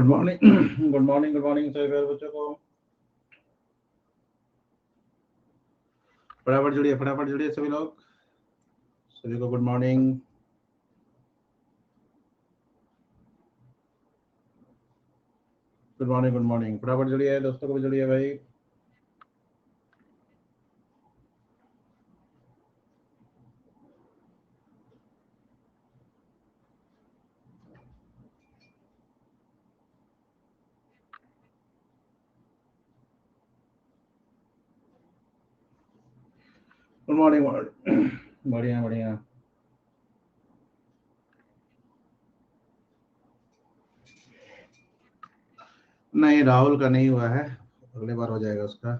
Good morning good morning good morning सभी प्यारे बच्चों को। फटाफट जुड़िए सभी लोग। सभी को गुड मॉर्निंग। गुड मॉर्निंग फटाफट जुड़िए, दोस्तों को भी जुड़िए भाई। गुड मॉर्निंग बढ़िया बढ़िया। नहीं, राहुल का नहीं हुआ है, अगले बार हो जाएगा उसका।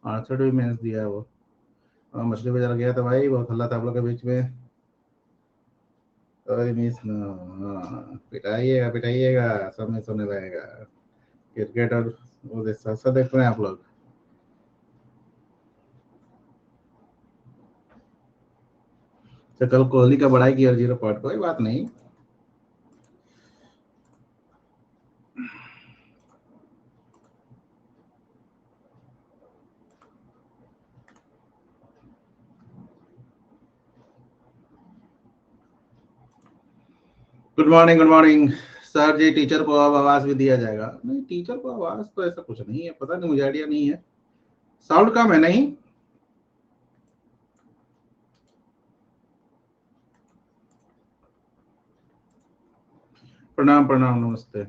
68 भी मैच दिया है वो। मछली बाजार गया था भाई, बहुत हल्ला था आप लोग के बीच में। अरे मिस पिटाइएगा, सब में सुने रहेगा। क्रिकेट और वो साथ देख रहे हैं आप लोग। तो कल कोहली का बड़ाई किया 0 पॉइंट, कोई बात नहीं। गुड मॉर्निंग सर जी। टीचर को अब आवाज भी दिया जाएगा? नहीं, टीचर को आवाज तो ऐसा कुछ नहीं है, पता नहीं, मुझे आइडिया नहीं है। साउंड कम है नहीं? प्रणाम प्रणाम, नमस्ते।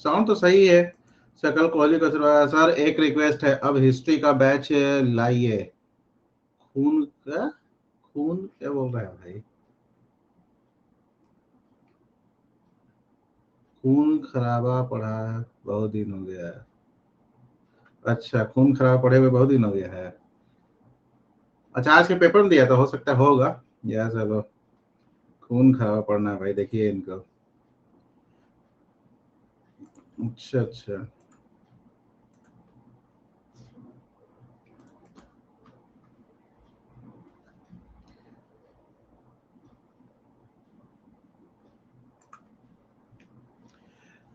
साउंड तो सही है। सकल कोहली का सर एक रिक्वेस्ट है, अब हिस्ट्री का बैच लाइए। खून क्या बोल रहा है भाई? खून खराबा पड़ा बहुत दिन हो गया है। अच्छा, खून खराबा पड़े हुए बहुत दिन हो गया है। अच्छा, आज के पेपर में दिया तो हो सकता है होगा। या चलो, खून खराबा पड़ना है भाई, देखिए इनको। अच्छा।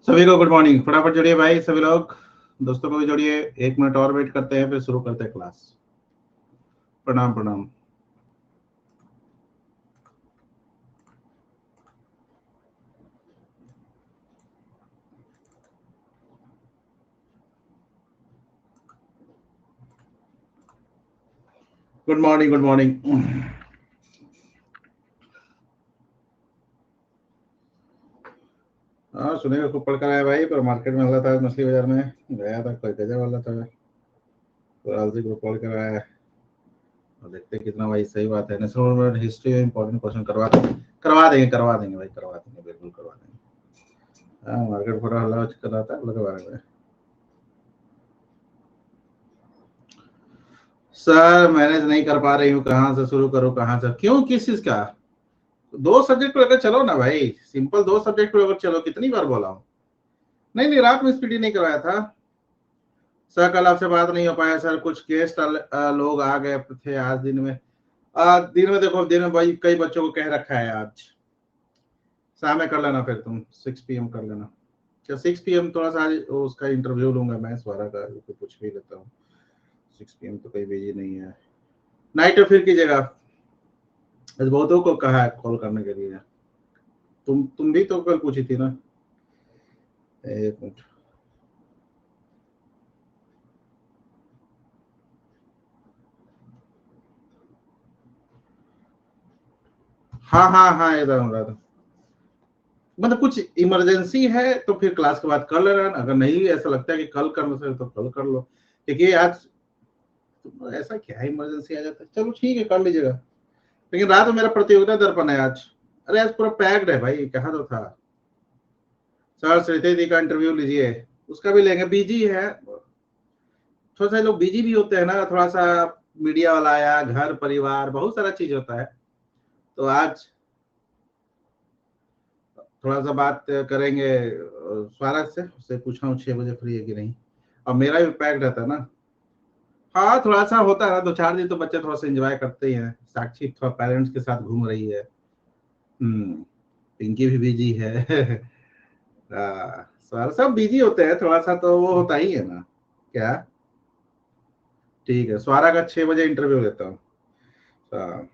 सभी को गुड मॉर्निंग, फटाफट जुड़िए भाई सभी लोग, दोस्तों को भी जोड़िए। 1 मिनट और वेट करते हैं, फिर शुरू करते हैं क्लास। प्रणाम प्रणाम। Good morning. हाँ, सुनेगा खूब पढ़कर आया भाई, पर मार्केट में हल्ला था, मछली बाजार में गया था, कोई गजब वाला था। तो आलसी को पढ़ कर आया। और देखते हैं कितना भाई सही बात है। नेशनल हिस्ट्री में इंपॉर्टेंट क्वेश्चन करवा देंगे भाई, करवा देंगे, बिल्कुल करवा देंगे। हाँ, मार्केट पूरा हल्ला कर रहा था अलग बारे में। सर मैनेज नहीं कर पा रही हूँ, कहाँ से शुरू करूँ, कहाँ से, क्यों, किस चीज का? 2 सब्जेक्ट को लेकर चलो ना भाई, सिंपल 2 सब्जेक्ट को लेकर चलो, कितनी बार बोला हूँ। नहीं, रात में स्पीडी नहीं करवाया था सर, कल आपसे बात नहीं हो पाया सर, कुछ गेस्ट लोग आ गए थे आज दिन में। दिन में देखो, दिन में भाई कई बच्चों को कह रखा है आज। शाम में कर लेना, फिर तुम 6 PM कर लेना। क्या 6 PM? थोड़ा सा आज उसका इंटरव्यू लूंगा मैं, स्वारा का, तो पूछ भी लेता हूँ। 6 PM तो कहीं बिजी नहीं है। नाइट में फिर कीजिएगा। आज बहुतों को कहा है कॉल करने के लिए। तुम भी तो कल पूछी थी ना। एक मिनट। हाँ, एकदम एकदम। मतलब कुछ इमरजेंसी है तो फिर क्लास के बाद कर लेना, अगर नहीं ऐसा लगता है कि कल कर सकते तो कल कर लो, क्योंकि आज तो ऐसा क्या इमरजेंसी आ जाता है। चलो ठीक है, कर लीजिएगा। लेकिन रात में मेरा प्रतियोगिता दर्पण है आज। अरे आज पूरा पैक्ड है भाई, कहा तो था। सर श्रीति दी का इंटरव्यू लीजिए, उसका भी लेंगे, बिजी है थोड़ा सा, लोग बिजी भी होते हैं ना थोड़ा सा। मीडिया वाला आया, घर परिवार बहुत सारा चीज होता है। तो आज थोड़ा सा बात करेंगे स्वागत से, उससे पूछा हूँ 6 बजे फ्री है कि नहीं। और मेरा भी पैक्ड रहता है ना। हाँ थोड़ा सा होता है ना, 2-4 दिन तो बच्चे थोड़ा सा एंजॉय करते ही हैं। साक्षी थोड़ा पेरेंट्स के साथ घूम रही है। पिंकी भी बिजी है। सब बिजी होते हैं, थोड़ा सा तो वो होता ही है ना। क्या? ठीक है, स्वारा का 6 बजे इंटरव्यू लेता हूँ। हाँ।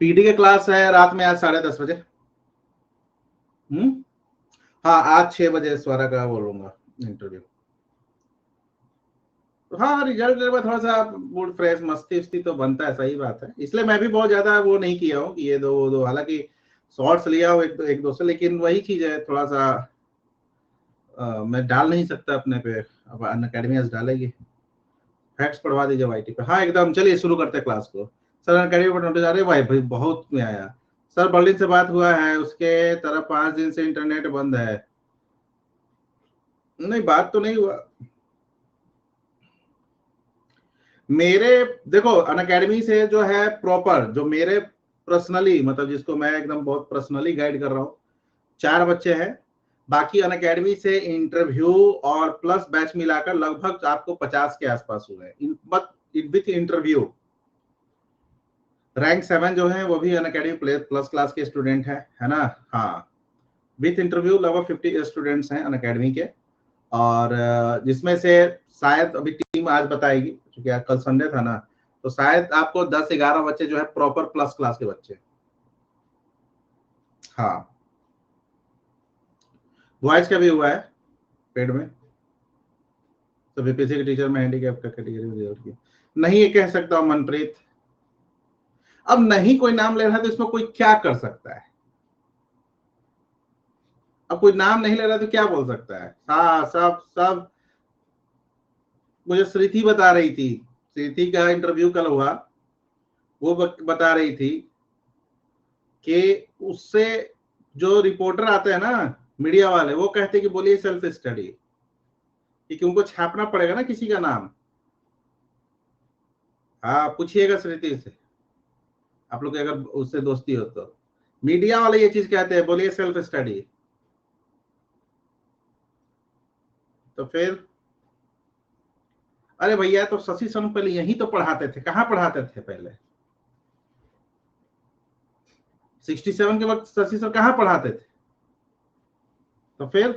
पीटी के क्लास है रात में, आज 10:30 बजे। हम्म। हाँ आज 6 बजे स्वरा का बोलूंगा इंटरव्यू। हाँ रिजल्ट के बाद थोड़ा सा मूड फ्रेश, मस्ती उस्ती तो बनता है, सही बात है। इसलिए मैं भी बहुत ज्यादा वो नहीं किया हूँ कि ये दो वो दो, हालांकि शॉर्ट्स लिया हूँ एक दो से, लेकिन वही चीज है थोड़ा सा मैं डाल नहीं सकता अपने पे, अब अन अकेडमी आज डालेगी। फैक्ट्स पढ़वा दीजिए वाईटी पे। हाँ एकदम, चलिए शुरू करते हैं क्लास को। सर अन अकेडमी पर नोटिस आ रहे भाई, भाई बहुत में आया। सर बर्लिन से बात हुआ है, उसके तरफ 5 दिन से इंटरनेट बंद है। नहीं बात तो नहीं हुआ मेरे। देखो अन अकेडमी से जो है प्रॉपर, जो मेरे पर्सनली, मतलब जिसको मैं एकदम बहुत पर्सनली गाइड कर रहा हूँ, 4 बच्चे हैं। बाकी अन अकेडमी से इंटरव्यू और प्लस बैच मिलाकर लगभग आपको 50 के आसपास हुए हैं, बट विथ इंटरव्यू। रैंक 7 जो है वो भी अन अकेडमी प्लस क्लास के स्टूडेंट है ना। हाँ विथ इंटरव्यू लगभग 50 स्टूडेंट्स हैं अन अकेडमी के। और जिसमें से शायद अभी टीम आज बताएगी, क्योंकि आज कल संडे था ना, तो शायद आपको 10-11 बच्चे जो है प्रॉपर प्लस क्लास के बच्चे। हाँ बॉयज का भी हुआ है पेड में। तो बीपीसी के टीचर में हैंडीकैप का कैटेगरी नहीं, ये कह सकता हूँ मनप्रीत। अब नहीं कोई नाम ले रहा है तो इसमें कोई क्या कर सकता है। अब कोई नाम नहीं ले रहा तो क्या बोल सकता है। हाँ सब सब मुझे श्रीति बता रही थी, श्रीति का इंटरव्यू कल हुआ। वो बता रही थी कि उससे जो रिपोर्टर आते हैं ना, मीडिया वाले, वो कहते कि बोलिए सेल्फ स्टडी, क्योंकि उनको छापना पड़ेगा ना किसी का नाम। हाँ पूछिएगा श्रुति से, आप लोग अगर उससे दोस्ती हो तो। मीडिया वाले ये चीज कहते हैं, बोलिए सेल्फ स्टडी। तो फिर अरे भैया, तो शशि सर पहले यही तो पढ़ाते थे, कहाँ पढ़ाते थे पहले? 67 के वक्त शशि सर कहाँ पढ़ाते थे? तो फिर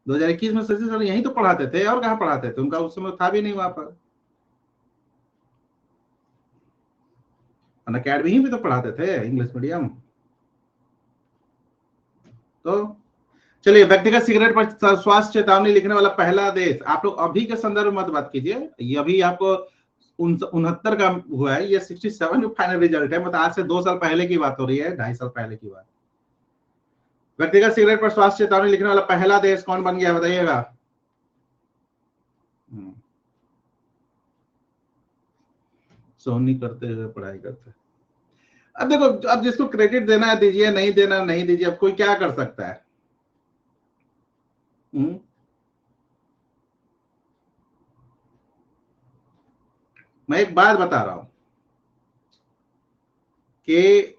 2021 में शशि सर यही तो पढ़ाते थे, और कहाँ पढ़ाते थे? उनका उस समय था भी नहीं वहां पर। अकेडमी ही भी तो पढ़ाते थे इंग्लिश मीडियम। तो चलिए, व्यक्तिगत सिगरेट पर स्वास्थ्य चेतावनी लिखने वाला पहला देश। आप लोग अभी के संदर्भ में मत बात कीजिए, ये अभी आपको 69 का हुआ है, ये 67 में फाइनल रिजल्ट है, मतलब आज से 2 साल पहले की बात हो रही है, 2.5 साल पहले की बात। व्यक्तिगत सिगरेट पर स्वास्थ्य चेतावनी लिखने वाला पहला देश कौन बन गया, बताइएगा। सोनी करते हुए पढ़ाई करते। अब देखो, अब जिसको क्रेडिट देना है दीजिए, नहीं देना नहीं दीजिए, अब कोई क्या कर सकता है। मैं एक बात बता रहा हूं कि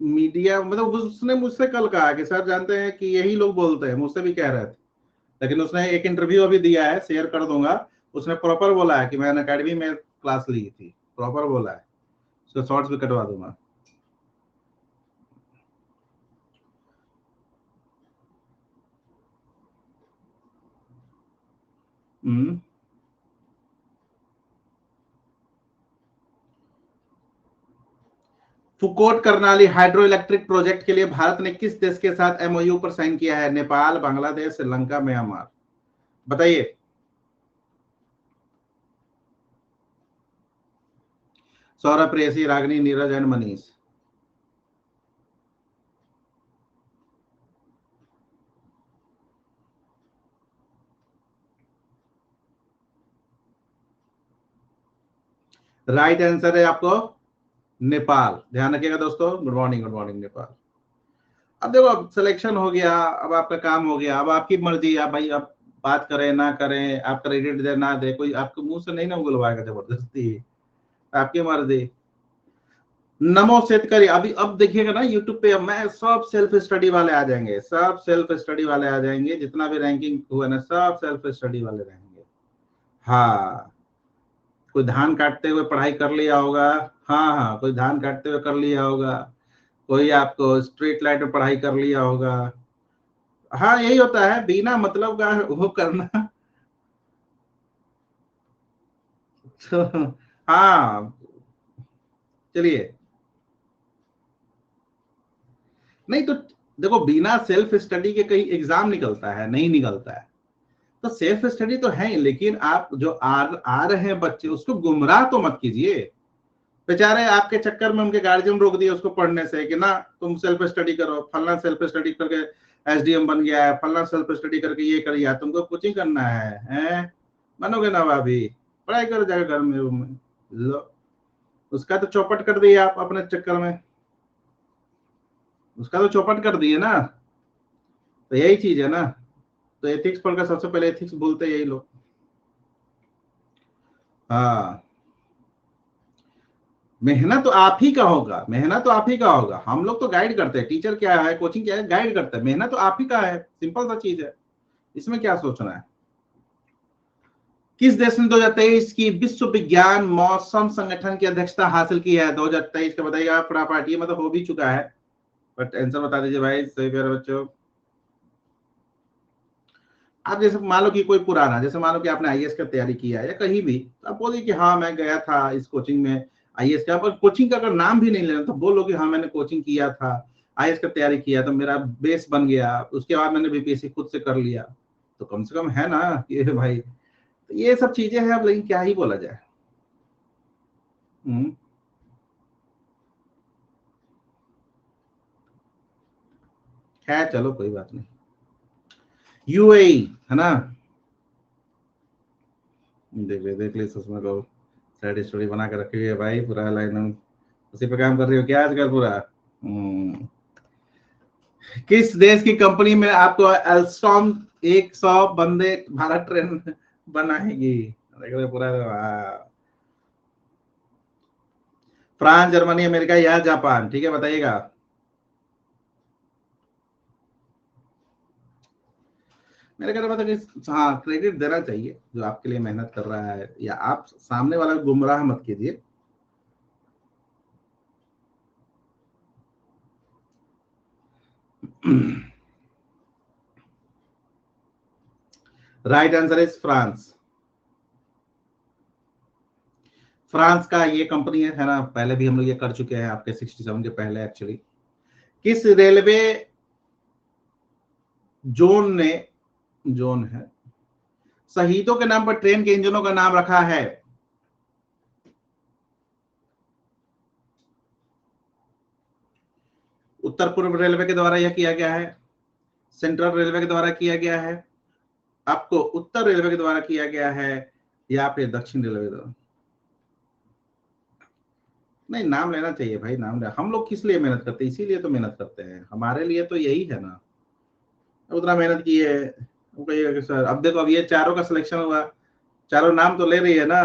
मीडिया, मतलब उसने मुझसे कल कहा कि सर जानते हैं कि यही लोग बोलते हैं, मुझसे भी कह रहे थे, लेकिन उसने एक इंटरव्यू अभी दिया है, शेयर कर दूंगा। उसने प्रॉपर बोला है कि मैं अकेडमी में क्लास ली थी, प्रॉपर बोला है। उसका शॉर्ट्स भी कटवा दूंगा। Phukot Karnali hydro electric project के लिए भारत ने किस देश के साथ एमओयू पर साइन किया है? नेपाल, बांग्लादेश, श्रीलंका, म्यांमार। बताइए। Saurabh, Preyasi, Ragini, Neeraj and Manish. Right answer है आपको नेपाल। ध्यान रखिएगा दोस्तों। Good morning, good morning Nepal. अब देखो, अब सिलेक्शन हो गया, अब आपका काम हो गया, अब आपकी मर्जी है भाई। अब बात करें ना करें, आप क्रेडिट दे ना दे, कोई आपके मुंह से नहीं ना बुलवाएगा जबरदस्ती, आपकी मर्जी। नमो शेतकरी, अभी अब देखिएगा ना यूट्यूब पे, अब मैं सब सेल्फ स्टडी वाले आ जाएंगे, सब सेल्फ स्टडी वाले आ जाएंगे, जितना भी रैंकिंग हुआ ना सब सेल्फ स्टडी वाले रहेंगे। हाँ, कोई धान काटते हुए पढ़ाई कर लिया होगा, हाँ हाँ, कोई धान काटते हुए कर लिया होगा, कोई आपको स्ट्रीट लाइट में पढ़ाई कर लिया होगा। हाँ, यही होता है बिना मतलब का वो करना। तो हाँ, चलिए। नहीं तो देखो, बिना सेल्फ स्टडी के कहीं एग्जाम निकलता है? नहीं निकलता है। तो सेल्फ स्टडी तो है, लेकिन आप जो आ रहे हैं बच्चे, उसको गुमराह तो मत कीजिए। बेचारे आपके चक्कर में उनके गार्जियन रोक दिए उसको पढ़ने से कि ना तुम सेल्फ स्टडी करो, फलना सेल्फ स्टडी करके एसडीएम बन गया है, फलना सेल्फ स्टडी करके ये कर लिया, तुमको कोचिंग करना है, हैं? बनोगे ना भाभी? पढ़ाई करो जाकर घर में रूम में। लो, उसका तो चौपट कर दिए आप अपने चक्कर में, उसका तो चौपट कर दिए ना। तो यही चीज है ना। तो एथिक्स पढ़कर सबसे पहले एथिक्स भूलते यही लोग। हाँ, मेहनत तो आप ही का होगा, मेहनत तो आप ही का होगा। हम लोग तो गाइड करते हैं, टीचर क्या है, कोचिंग क्या है, गाइड करते हैं। मेहनत तो आप ही का है, सिंपल सा चीज है, इसमें क्या सोचना है। किस देश ने 2023 की विश्व विज्ञान मौसम संगठन की अध्यक्षता हासिल की है? 2023 का बताइएगा फटाफट, ये मतलब हो भी चुका है, बट आंसर बता दीजिए भाई, सही प्यारे बच्चों। आप जैसे मान लो कि कोई पुराना, जैसे मान लो कि आपने आईएएस का तैयारी किया है या कहीं भी, तो आप बोलिए कि हाँ मैं गया था इस कोचिंग में आईएएस का, पर कोचिंग का अगर नाम भी नहीं लेना तो बोलो कि हाँ मैंने कोचिंग किया था, आईएएस का तैयारी किया, तो मेरा बेस बन गया, उसके बाद मैंने बीपीएससी खुद से कर लिया। तो कम से कम है ना ये भाई। तो ये सब चीजें हैं, अब लेकिन क्या ही बोला जाए। हम्म, है, चलो कोई बात नहीं। यूएई है ना, देख ली सुषमा को सैड स्टोरी बना के रखी हुई है भाई, पूरा लाइन उसी पे काम कर रही हो क्या आजकल पूरा। हम्म। किस देश की कंपनी में आपको एल्स्टॉम 100 बंदे भारत ट्रेन बनाएगी? देख रहे हो पूरा, फ्रांस, जर्मनी, अमेरिका या जापान? ठीक है, बताइएगा। मेरे कहने मतलब कि हाँ, क्रेडिट देना चाहिए जो आपके लिए मेहनत कर रहा है, या आप सामने वाला को गुमराह मत कीजिए। Right answer is France. France का ये कंपनी है ना, पहले भी हम लोग ये कर चुके हैं आपके 67 के पहले एक्चुअली। किस रेलवे जोन ने, जोन है, शहीदों के नाम पर ट्रेन के इंजनों का नाम रखा है? उत्तर पूर्व रेलवे के द्वारा यह किया गया है, सेंट्रल रेलवे के द्वारा किया गया है, आपको उत्तर रेलवे के द्वारा किया गया है, या फिर दक्षिण रेलवे द्वारा? नहीं, नाम लेना चाहिए भाई, नाम ले। हम लोग किस लिए मेहनत करते हैं? इसीलिए तो मेहनत करते हैं, हमारे लिए तो यही है ना। उतना मेहनत की है, वो कहिएगा कि सर अब देखो, अब ये चारों का सिलेक्शन हुआ, चारों नाम तो ले रही है ना,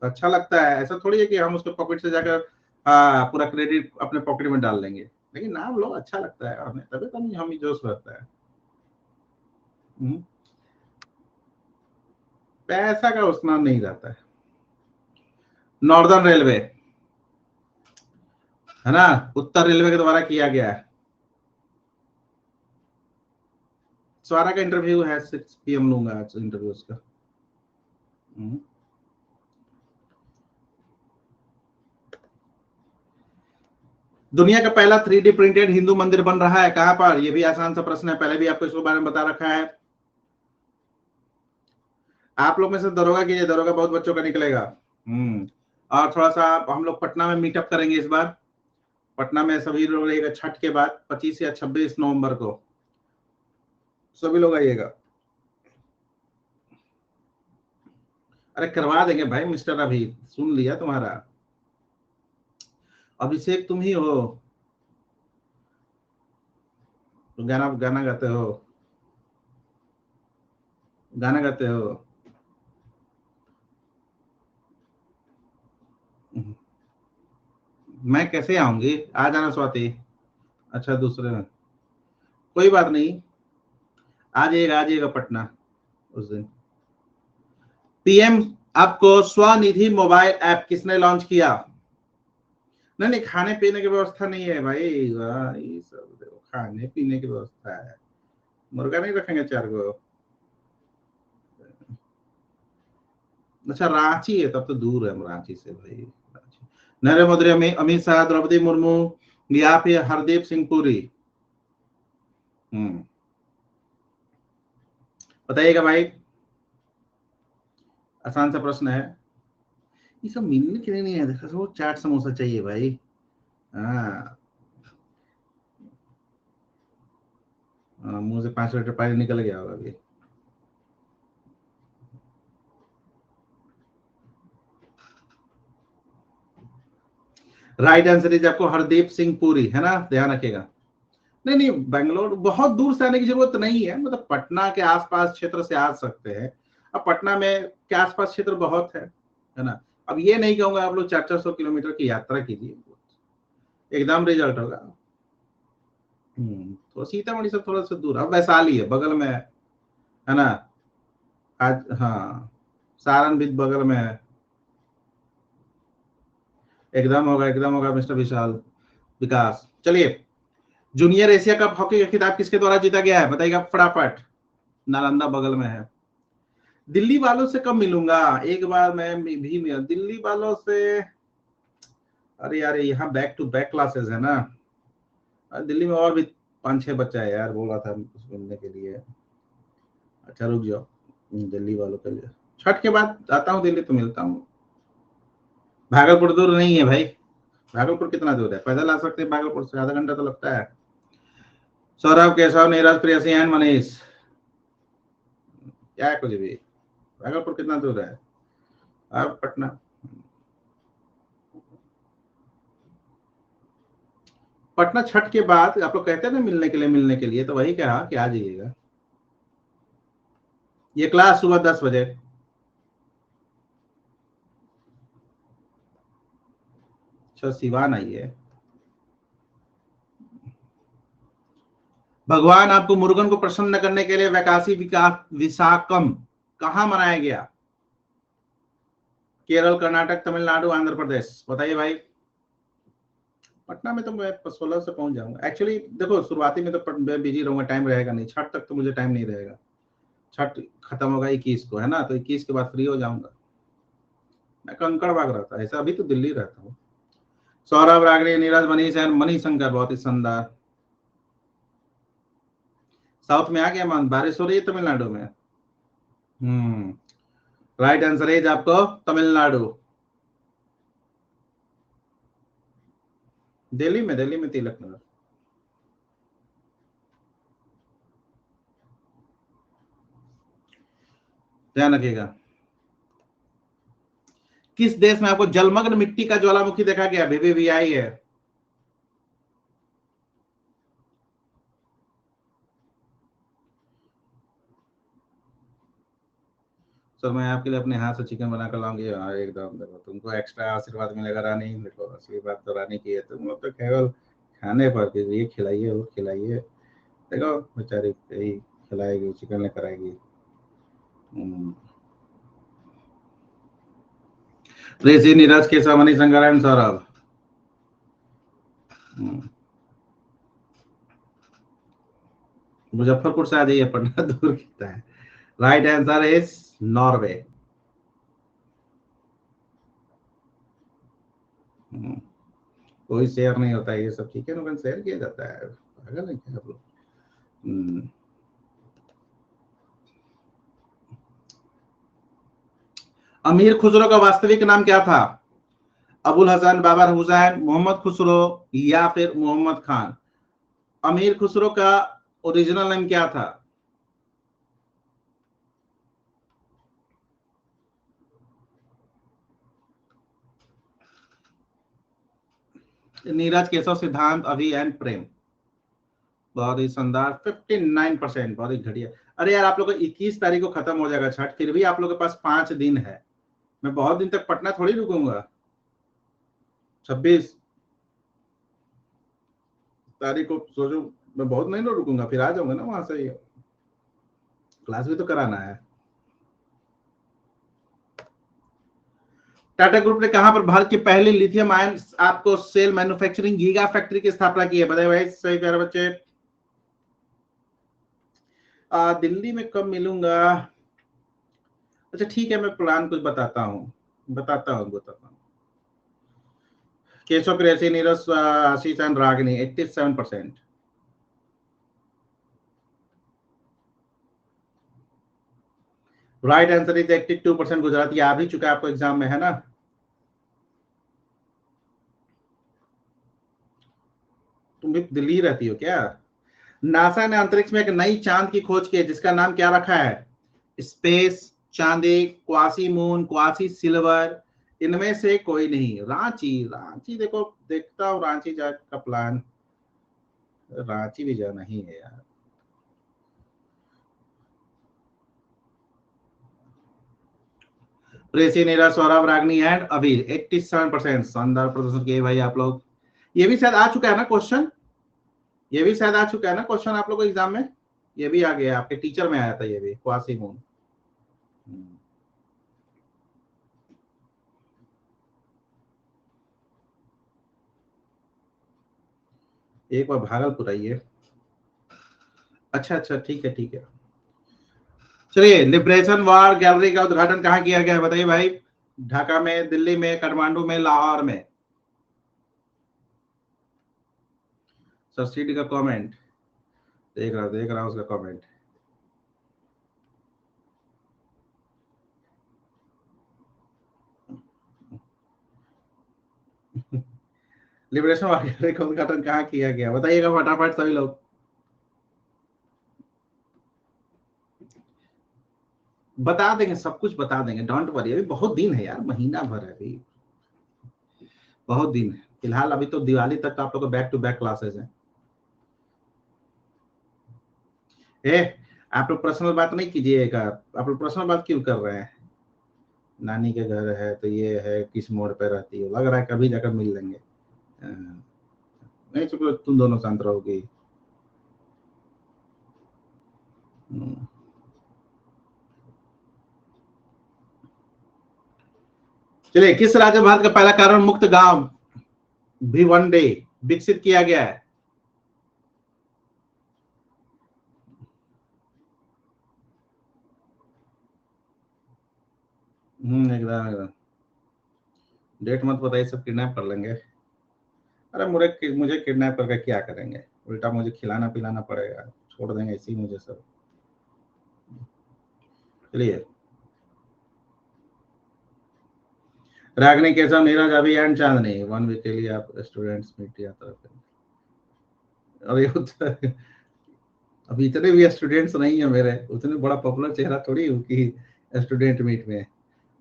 तो अच्छा लगता है। ऐसा थोड़ी है कि हम उसके पॉकेट से जाकर पूरा क्रेडिट अपने पॉकेट में डाल लेंगे, लेकिन नाम लो, अच्छा लगता है हमें, तभी तो हम जोश रहता है। हम्म, पैसा का उतना नहीं रहता है। नॉर्दर्न रेलवे है ना, उत्तर रेलवे के द्वारा किया गया है। स्वारा का इंटरव्यू है, 6 PM लूंगा आज इंटरव्यू उसका। हम्म। दुनिया का पहला 3D प्रिंटेड हिंदू मंदिर बन रहा है कहां पर? ये भी आसान सा प्रश्न है, पहले भी आपको इसके बारे में बता रखा है। आप लोग में से दरोगा कीजिए, दरोगा बहुत बच्चों का निकलेगा। हम्म। और थोड़ा सा हम लोग पटना में मीटअप करेंगे इस बार। पटना में सभी लोग रहेगा छठ के बाद, 25 या 26 नवंबर को, सभी लोग आइएगा। अरे करवा देंगे भाई मिस्टर, अभी सुन लिया तुम्हारा। अभिषेक तुम ही हो, तो गाना गाना गाते हो। गाना गाते हो? मैं कैसे आऊंगी? आ जाना स्वाति। अच्छा दूसरे में कोई बात नहीं, आ जाइएगा पटना उस दिन। पीएम आपको स्वनिधि मोबाइल ऐप किसने लॉन्च किया? नहीं नहीं, खाने पीने की व्यवस्था नहीं है भाई, भाई सब देखो, खाने पीने की व्यवस्था है। मुर्गा नहीं रखेंगे 4 को? अच्छा रांची है, तब तो दूर है रांची से भाई। नरेंद्र मोदी, अमित शाह, द्रौपदी मुर्मू या फिर हरदीप सिंह पुरी? हम्म, बताइएगा भाई। आसान सा प्रश्न है। ये सब मिलने के लिए नहीं है, देखो वो चाट समोसा चाहिए भाई। हाँ, मुंह से 5 लीटर पानी निकल गया होगा अभी। राइट आंसर इज आपको हरदीप सिंह पुरी, है ना, ध्यान रखिएगा। नहीं नहीं, बेंगलोर बहुत दूर से आने की जरूरत नहीं है, मतलब पटना के आसपास क्षेत्र से आ सकते हैं। अब पटना में के आसपास क्षेत्र बहुत है ना। अब ये नहीं कहूंगा आप लोग 400-400 किलोमीटर की यात्रा कीजिए, एकदम रिजल्ट होगा। तो सीतामढ़ी से थोड़ा सा दूर, अब वैशाली है बगल में है ना। आज हाँ, सारण भी बगल में है। एकदम होगा मिस्टर विशाल विकास। चलिए, जूनियर एशिया कप हॉकी का खिताब किसके द्वारा जीता गया है, बताइएगा फटाफट। नालंदा बगल में है। दिल्ली वालों से कब मिलूंगा, एक बार मैं भी मिला दिल्ली वालों से। अरे यार यहाँ बैक टू बैक क्लासेस है ना। दिल्ली में और भी 5-6 बच्चा है यार, बोला था मिलने के लिए। अच्छा रुक जाओ, दिल्ली वालों के लिए छठ के बाद आता हूँ दिल्ली तो मिलता हूँ। भागलपुर दूर नहीं है भाई। भागलपुर कितना दूर है, पैदल आ सकते हैं भागलपुर से, आधा घंटा तो लगता है। सौरभ, केशव, नीरज, प्रियसी एंड मनीष, क्या है कुछ भी। भागलपुर कितना दूर है? अब पटना। पटना छठ के बाद आप लोग कहते हैं ना मिलने के लिए तो वही कहा कि आ जाइएगा। ये क्लास सुबह 10 बजे। अच्छा सिवान आई है। भगवान आपको मुरुगन को प्रसन्न करने के लिए वैकासी विशाखम कहाँ मनाया गया? केरल, कर्नाटक, तमिलनाडु, आंध्र प्रदेश, बताइए भाई। पटना में तो मैं 16 से पहुंच जाऊंगा एक्चुअली। देखो शुरुआती में तो मैं बिजी रहूंगा, टाइम रहेगा नहीं, छठ तक तो मुझे टाइम नहीं रहेगा। छठ खत्म होगा 21 को, है ना, तो 21 के बाद फ्री हो जाऊंगा। मैं कंकड़ बाग रहता है ऐसा, अभी तो दिल्ली रहता हूँ। सौरभ, रागनी, नीरज, मनीष एंड मणिशंकर, बहुत ही शानदार। साउथ में आ गया मान, बारिश हो रही है तमिलनाडु में। हम्म, राइट आंसर है आपको तमिलनाडु। दिल्ली में तिलक नगर। ध्यान रखिएगा। किस देश में आपको जलमग्न मिट्टी का ज्वालामुखी देखा गया, VVVI है। सर मैं आपके लिए अपने हाथ से चिकन बना कर लाऊंगी, हाँ एकदम। देखो तुमको एक्स्ट्रा आशीर्वाद मिलेगा रानी, देखो असली बात तो रानी की है, तुम लोग तो केवल खाने पर के ये खिलाइए वो खिलाइए। देखो बेचारी यही खिलाएगी, चिकन लेकर आएगी। ऋषि, नीरज, केशव, मणि, शंकर एंड सौरभ। मुजफ्फरपुर से आ जाइए, पटना दूर कितना है। Right answer is Norway. कोई शेयर नहीं होता है, ये सब ठीक है ना, शेयर किया जाता है, पागल है क्या आप लोग। हम्म, अमीर खुसरो का वास्तविक नाम क्या था? अबुल हसन, बाबर हुसैन, मोहम्मद खुसरो या फिर मोहम्मद खान? अमीर खुसरो का ओरिजिनल नेम क्या था? नीरज, केशव, सिद्धांत, अभी एंड प्रेम। बहुत ही शानदार 59%, बहुत ही घटिया। अरे यार आप लोग को 21 तारीख को खत्म हो जाएगा छठ, फिर भी आप लोग के पास 5 दिन है। मैं बहुत दिन तक पटना थोड़ी रुकूंगा। 26 तारीख को सोचो, मैं बहुत नहीं रुकूंगा, फिर आ जाऊंगा ना वहां से। क्लास भी तो कराना है। टाटा ग्रुप ने कहां पर भारत की पहली लिथियम आयन आपको सेल मैन्युफैक्चरिंग गीगा फैक्ट्री की स्थापना की है? बताइए भाई सही प्यारे बच्चे। दिल्ली में कब मिलूंगा? अच्छा ठीक है, मैं प्लान कुछ बताता हूँ। Keshav Kresi, Neeraj, Ashish and Ragini 87%। Right answer is 82%। Gujarati आ भी चुका है आपको एग्जाम में, है ना? तुम भी दिल्ली रहती हो क्या? नासा ने अंतरिक्ष में एक नई चांद की खोज की है, जिसका नाम क्या रखा है? स्पेस, चांदी, क्वासी मून, क्वासी सिल्वर, इनमें से कोई नहीं। रांची, रांची देखो, देखता हूँ रांची जा का प्लान। रांची भी जाना ही है यार। प्रेसी, नीरज, सौरभ, रागनी एंड अभी 87%। शानदार प्रदर्शन किए भाई आप लोग। ये भी शायद आ चुका है ना क्वेश्चन? ये भी शायद आ चुका है ना क्वेश्चन आप लोगों को एग्जाम में? ये भी आ गया, आपके टीचर में आया था ये भी, क्वासी मून। एक बार भागलपुर आइए। अच्छा अच्छा, ठीक है ठीक है। चलिए, लिबरेशन वॉर गैलरी का उद्घाटन कहाँ किया गया है? बताइए भाई। ढाका में, दिल्ली में, काठमांडू में, लाहौर में? सब्सिडी का कमेंट देख रहा उसका कमेंट। लिबरेशन वॉर गैलरी का उद्घाटन कहाँ किया गया? बताइएगा फटाफट सभी लोग। बता देंगे, सब कुछ बता देंगे, डोंट वरी। अभी बहुत दिन है यार, महीना भर है अभी, बहुत दिन है। फिलहाल अभी तो दिवाली तक आप लोग को बैक टू बैक क्लासेस हैं। ए, आप लोग पर्सनल बात नहीं कीजिएगा। आप लोग पर्सनल बात क्यों कर रहे हैं? नानी के घर है तो ये है, किस मोड़ पे रहती हो, लग रहा है कभी जाकर मिल लेंगे। नहीं चुप, तुम दोनों शांत रहोगी। चलिए, किस राज्य भारत का पहला कार्बन मुक्त गांव भी वन डे विकसित किया गया है? एकदम एकदम। डेट मत बताइए, सब किडनैप कर लेंगे। अरे मुझे किडनैप करके क्या करेंगे? उल्टा मुझे खिलाना पिलाना पड़ेगा, छोड़ देंगे इसी मुझे सब। चलिए, रागनी, केशव, नीरज, अभी एंड चांदनी, वन वीक के लिए आप स्टूडेंट्स मीट यात्रा करें। अरे अभी इतने भी स्टूडेंट्स नहीं है मेरे, उतने बड़ा पॉपुलर चेहरा थोड़ी हूँ कि स्टूडेंट मीट में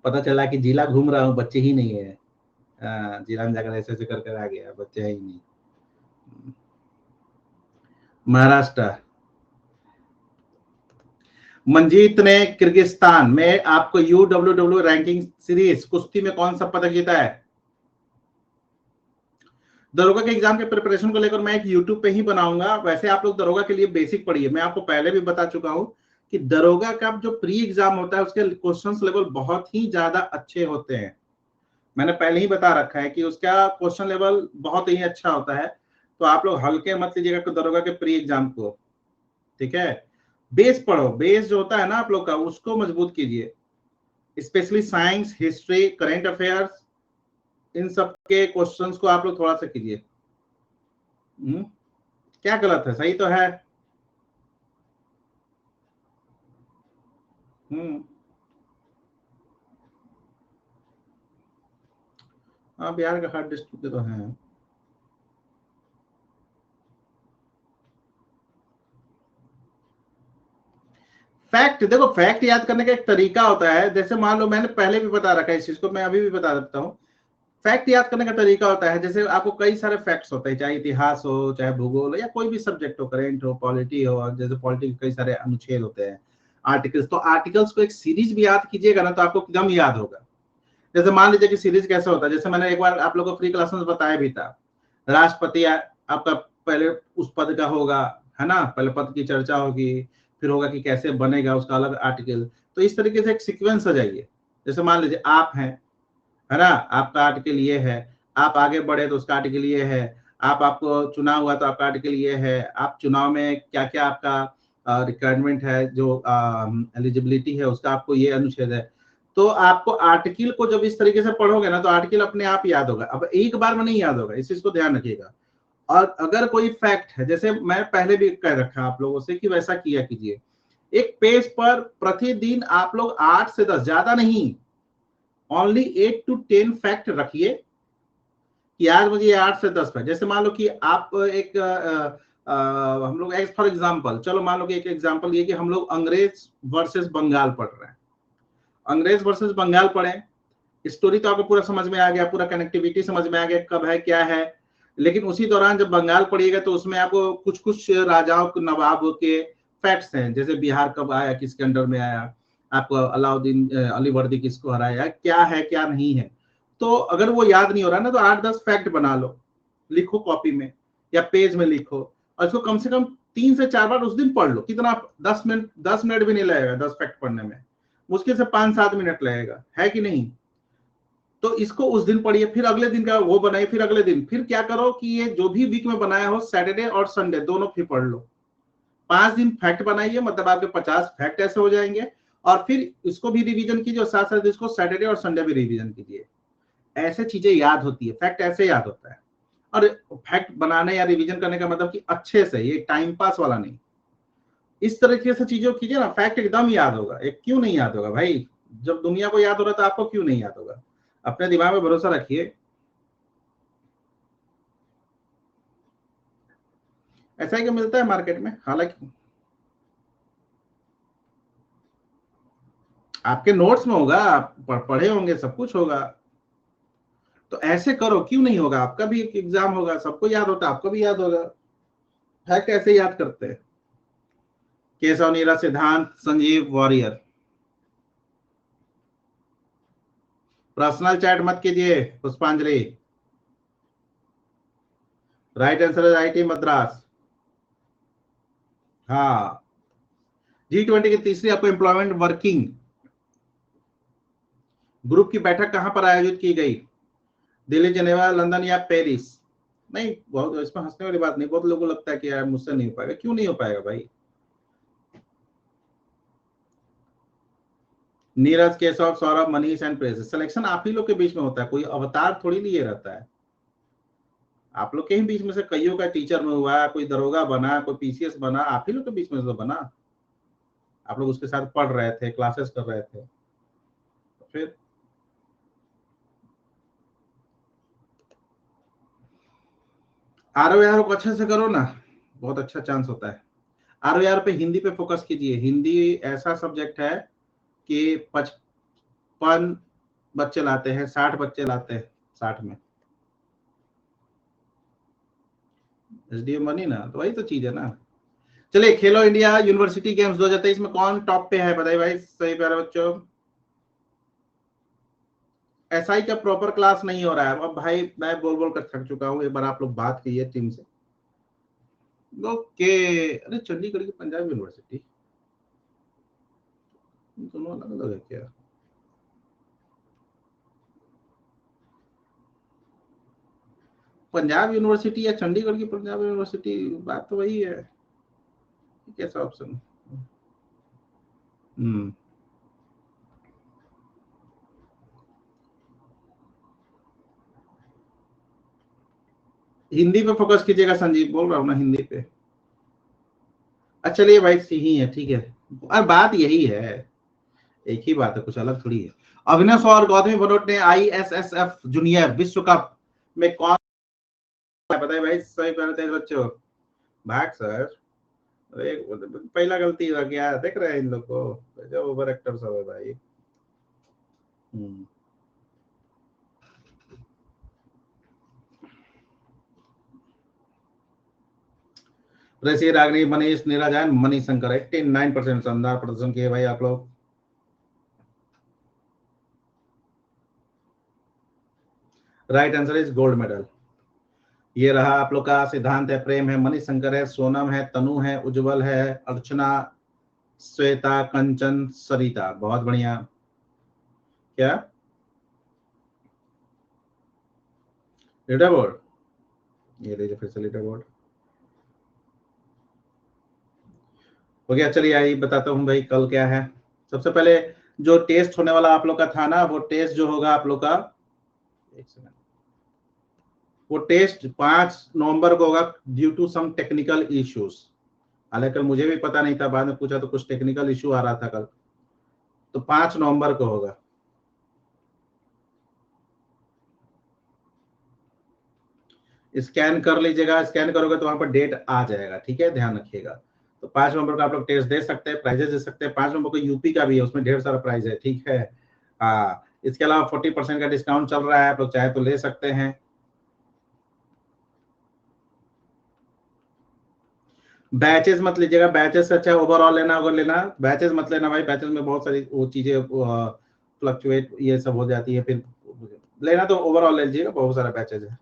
पता चला कि जिला घूम रहा हूँ, बच्चे ही नहीं है। जिला में जाकर ऐसे ऐसे कर कर आ गया, बच्चे ही नहीं। महाराष्ट्र। मंजीत ने किर्गिस्तान में आपको UWW रैंकिंग सीरीज कुश्ती में कौन सा पदक जीता है? दरोगा के एग्जाम के प्रिपरेशन को लेकर मैं एक यूट्यूब पे ही बनाऊंगा। वैसे आप लोग दरोगा के लिए बेसिक पढ़िए, मैं आपको पहले भी बता चुका हूं कि दरोगा का जो प्री एग्जाम होता है उसके क्वेश्चंस लेवल बहुत ही ज्यादा अच्छे होते हैं। मैंने पहले ही बता रखा है कि उसका क्वेश्चन लेवल बहुत ही अच्छा होता है। तो आप लोग हल्के मत लीजिएगा दरोगा के प्री एग्जाम को, ठीक है? बेस पढ़ो, बेस जो होता है ना आप लोग का, उसको मजबूत कीजिए। Specially science, history, current affairs, इन सब के क्वेश्चंस को आप लोग थोड़ा सा कीजिए। क्या गलत है? सही तो है। हम्म। हाँ, बिहार का हर डिस्ट्रिक्ट तो है। फैक्ट देखो, फैक्ट याद करने का एक तरीका होता है। जैसे मान लो, मैंने पहले भी बता रखा है इस चीज को, मैं अभी भी बता देता हूँ। फैक्ट याद करने का तरीका होता है, जैसे आपको कई सारे फैक्ट्स होते हैं, चाहे इतिहास हो, चाहे भूगोल हो, या कोई भी सब्जेक्ट हो, करेंट हो, पॉलिटी हो, जैसे पॉलिटी के कई सारे अनुच्छेद होते हैं, आर्टिकल्स। तो आर्टिकल्स को एक सीरीज भी याद कीजिएगा ना तो आपको एकदम याद होगा। जैसे मान लीजिए कि सीरीज कैसे होता है, जैसे मैंने एक बार आप लोगों को फ्री क्लास में बताया भी था, राष्ट्रपति आपका पहले उस पद का होगा, है ना, पहले पद की चर्चा होगी, फिर होगा कि कैसे बनेगा उसका अलग आर्टिकल। तो इस तरीके से एक सीक्वेंस हो जाइए। जैसे मान लीजिए आप हैं, है ना, आपका आर्टिकल ये है, आप आगे बढ़े तो उसका आर्टिकल ये है, आपको चुनाव हुआ तो आपका आर्टिकल ये है, आप चुनाव में क्या क्या आपका रिक्वायरमेंट है, जो एलिजिबिलिटी है उसका आपको ये अनुच्छेद है। तो आपको आर्टिकल को जब इस तरीके से पढ़ोगे ना तो आर्टिकल अपने आप याद होगा। अब एक बार में नहीं याद होगा, इस चीज को ध्यान रखिएगा। और अगर कोई फैक्ट है, जैसे मैं पहले भी कह रखा आप लोगों से कि वैसा किया कीजिए, एक पेज पर प्रतिदिन आप लोग 8 से 10, ज्यादा नहीं, ओनली 8 to 10 फैक्ट रखिए कि आज मुझे 8 से 10 फैक्ट। जैसे मान लो कि आप एक हम लोग फॉर एग्जांपल, चलो मान लो कि एक एग्जांपल ये कि हम लोग अंग्रेज वर्सेस बंगाल पढ़ रहे हैं, अंग्रेज वर्सेस बंगाल पढ़े, स्टोरी तो आपको पूरा समझ में आ गया, पूरा कनेक्टिविटी समझ में आ गया, कब है क्या है। लेकिन उसी दौरान जब बंगाल पढ़िएगा तो उसमें आपको कुछ कुछ राजाओं नवाब के फैक्ट्स हैं, जैसे बिहार कब आया, किसके अंडर में आया, आपको अलाउद्दीन अलीवर्दी किसको हराया, क्या है क्या नहीं है। तो अगर वो याद नहीं हो रहा ना तो 8-10 फैक्ट बना लो, लिखो कॉपी में या पेज में लिखो, और इसको कम से कम 3 से 4 बार उस दिन पढ़ लो। कितना, 10 मिनट, 10 मिनट भी नहीं लगेगा 10 फैक्ट पढ़ने में, मुश्किल से 5-7 मिनट लगेगा, है कि नहीं। तो इसको उस दिन पढ़िए, फिर अगले दिन का वो बनाइए, फिर अगले दिन फिर क्या करो कि ये जो भी वीक में बनाया हो सैटरडे और संडे दोनों फिर पढ़ लो। 5 दिन फैक्ट बनाइए, मतलब आपके 50 फैक्ट ऐसे हो जाएंगे। और फिर इसको भी रिवीजन कीजिए और साथ साथ इसको सैटरडे और संडे भी रिवीजन कीजिए। ऐसे चीजें याद होती है, फैक्ट ऐसे याद होता है। और फैक्ट बनाने या रिवीजन करने का मतलब कि अच्छे से, ये टाइम पास वाला नहीं। इस तरीके से चीजों कीजिए ना, फैक्ट एकदम याद होगा। एक क्यों नहीं याद होगा भाई, जब दुनिया को याद हो रहा था आपको क्यों नहीं याद होगा। अपने दिमाग में भरोसा रखिए। ऐसा ही कि मिलता है मार्केट में, हालांकि आपके नोट्स में होगा, आप पढ़े होंगे, सब कुछ होगा। तो ऐसे करो, क्यों नहीं होगा, आपका भी एक एग्जाम होगा, सबको याद होता है, आपको भी याद होगा। फैक्ट ऐसे याद करते हैं। केशव नीरा सिद्धांत, संजीव वॉरियर। पर्सनल चैट मत कीजिए पुष्पांजलि। राइट आंसर है आईटी मद्रास। हाँ, G20 की तीसरी आपको एम्प्लॉयमेंट वर्किंग ग्रुप की बैठक कहां पर आयोजित की गई, दिल्ली, जेनेवा, लंदन या पेरिस। नहीं, बहुत इसमें हंसने वाली बात नहीं, बहुत लोगों को लगता है कि यार मुझसे नहीं हो पाएगा। क्यों नहीं हो पाएगा भाई। Neeraj, Keshav, Saurabh, Manish and press. Selection आप ही लोग के बीच में होता है, कोई अवतार थोड़ी लिए रहता है। आप लोग के ही बीच में से कईयों का टीचर में हुआ, कोई दरोगा बना, कोई पीसीएस बना, आप ही लोग के बीच में से बना। आप लोग उसके साथ पढ़ रहे थे, क्लासेस कर रहे थे। तो फिर आर को अच्छे से करो ना, बहुत अच्छा चांस होता है। आर पे हिंदी पे फोकस कीजिए। हिंदी ऐसा सब्जेक्ट है कि 55 बच्चे लाते हैं, 60 बच्चे लाते हैं 60 में। एसडीएम बनी ना, तो वही तो चीज है ना। चलिए, खेलो इंडिया यूनिवर्सिटी गेम्स 2023 में कौन टॉप पे है, बताइए भाई सही प्यारे बच्चों। एसआई का प्रॉपर क्लास नहीं हो रहा है। अब भाई मैं बोल बोल कर थक चुका हूँ, एक बार आप लोग बात कीजिए टीम से। ओके, अरे चंडीगढ़ की पंजाब यूनिवर्सिटी, दोनों अलग अलग है क्या। पंजाब यूनिवर्सिटी या चंडीगढ़ की पंजाब यूनिवर्सिटी, बात तो वही है। कैसा ऑप्शन। हम्म, हिंदी पे फोकस कीजिएगा, संजीव बोल रहा हूँ ना, हिंदी पे। अच्छा चलिए भाई, सही है, ठीक है। और बात यही है, एक ही बात है, कुछ अलग थोड़ी है। अविनाश और गौतमी भनोट ने ISSF जूनियर विश्व कप में कौन बताए भाई सही पहले तेज बच्चों। भाग सर। अरे पहला गलती हो गया, देख रहे हैं इन लोग को, जो ओवर एक्टर सब है भाई। हम्म। ऋषि, रागिनी, मनीष, नीरज एंड मणिशंकर 89% शानदार प्रदर्शन किए भाई आप लोग। Right answer is gold medal. ये रहा आप लोग का सिद्धांत है, प्रेम है, मणिशंकर है, सोनम है, तनु है, उज्जवल है, अर्चना, श्वेता, कंचन, सरिता। बहुत बढ़िया। क्या लीडर बोर्ड? ये लीजिए फिर से लीडर बोर्ड हो गया। चलिए आइए बताता हूँ भाई कल क्या है। सबसे पहले जो टेस्ट होने वाला आप लोग का था ना, वो टेस्ट जो होगा आप लोग का, एक सेकंड, वो टेस्ट 5 नवंबर को होगा due to some technical issues. हालांकि मुझे भी पता नहीं था, बाद में पूछा तो कुछ टेक्निकल इश्यू आ रहा था कल, तो 5 नवंबर को होगा। स्कैन कर लीजिएगा, स्कैन करोगे तो वहां पर डेट आ जाएगा, ठीक है, ध्यान रखिएगा। तो 5 नवंबर को आप लोग टेस्ट दे सकते हैं, प्राइजेस दे सकते हैं। 5 नवंबर को यूपी का भी है, उसमें ढेर सारा प्राइज है, ठीक है। हाँ, इसके अलावा 40% का डिस्काउंट चल रहा है, आप लोग चाहे तो ले सकते हैं। बैचेस मत लीजिएगा, बैचेस से अच्छा ओवरऑल लेना, अगर लेना बैचेस मत लेना भाई, बैचेस में बहुत सारी वो चीजें फ्लक्चुएट ये सब हो जाती है, फिर लेना तो ओवरऑल ले लीजिएगा, बहुत सारा बैचेस है।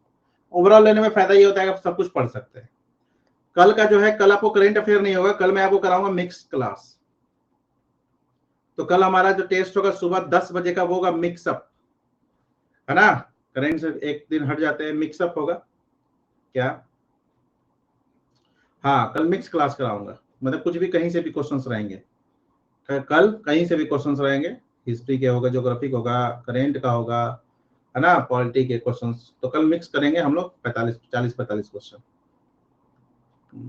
ओवरऑल लेने में फायदा ये होता है कि आप सब कुछ पढ़ सकते हैं। कल का जो है, कल आपको करेंट अफेयर नहीं होगा, कल मैं आपको कराऊंगा मिक्स क्लास। तो कल हमारा जो टेस्ट होगा सुबह 10 बजे का, वो होगा मिक्सअप, है ना। करेंट से एक दिन हट जाते हैं, मिक्सअप होगा क्या। हाँ, कल मिक्स क्लास कराऊंगा, मतलब कुछ भी कहीं से भी क्वेश्चंस रहेंगे, कल कहीं से भी क्वेश्चंस रहेंगे। हिस्ट्री के होगा, ज्योग्राफी का होगा, करेंट का होगा, है ना, पॉलिटी के क्वेश्चंस। तो कल मिक्स करेंगे हम लोग 40-45 क्वेश्चन।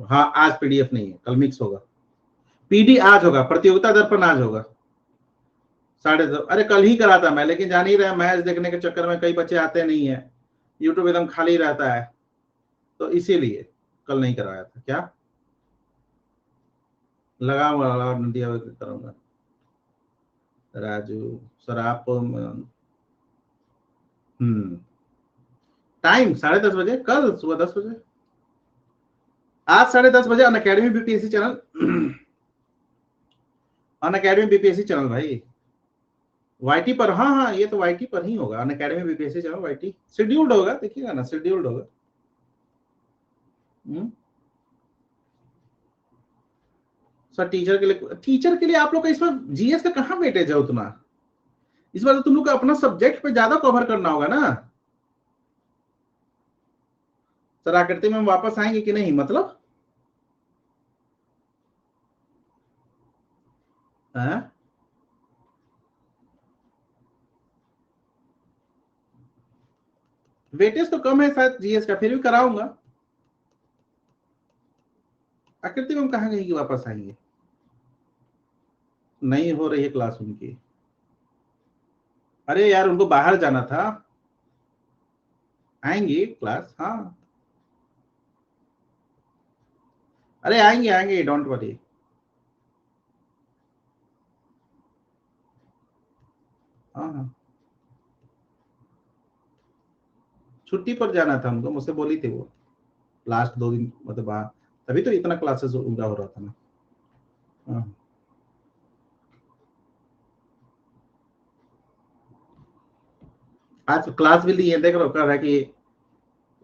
हाँ, आज पीडीएफ नहीं है, कल मिक्स होगा। पीडी आज होगा, प्रतियोगिता दर्पण आज होगा 2:30। अरे कल ही करा था मैं, लेकिन जान ही रहे मैच देखने के चक्कर में कई बच्चे आते नहीं है, यूट्यूब एकदम खाली रहता है, तो इसीलिए कल नहीं करवाया था। क्या लगाऊंगा, नदिया करूंगा। राजू सर आप टाइम 10:30 बजे, कल सुबह 10 बजे, आज 10:30 बजे, unacademy BPSC channel, unacademy BPSC channel भाई, वाईटी पर। हाँ हाँ, ये तो वाईटी पर ही होगा, unacademy BPSC channel YT scheduled होगा, देखिएगा ना, शेड्यूल्ड होगा। सर टीचर के लिए आप लोग का इस बार जीएस का कहाँ वेटेज है उतना। इस बार तो तुम लोग का अपना सब्जेक्ट पे ज्यादा कवर करना होगा ना। सर आकृति में वापस आएंगे कि नहीं, मतलब है? वेटेज तो कम है शायद जीएस का, फिर भी कराऊंगा। आकृति में कहाँ गई कि वापस आएंगे, नहीं हो रही है क्लास उनकी। अरे यार उनको बाहर जाना था, आएंगी क्लास, हाँ। अरे आएंगे आएंगे, डोंट वरी। हाँ हाँ, छुट्टी पर जाना था उनको, मुझसे बोली थी वो, लास्ट 2 दिन मतलब तभी तो इतना क्लासेस उनका हो रहा था ना। हाँ। आज क्लास भी ली है, देख रहा कर रहा है कि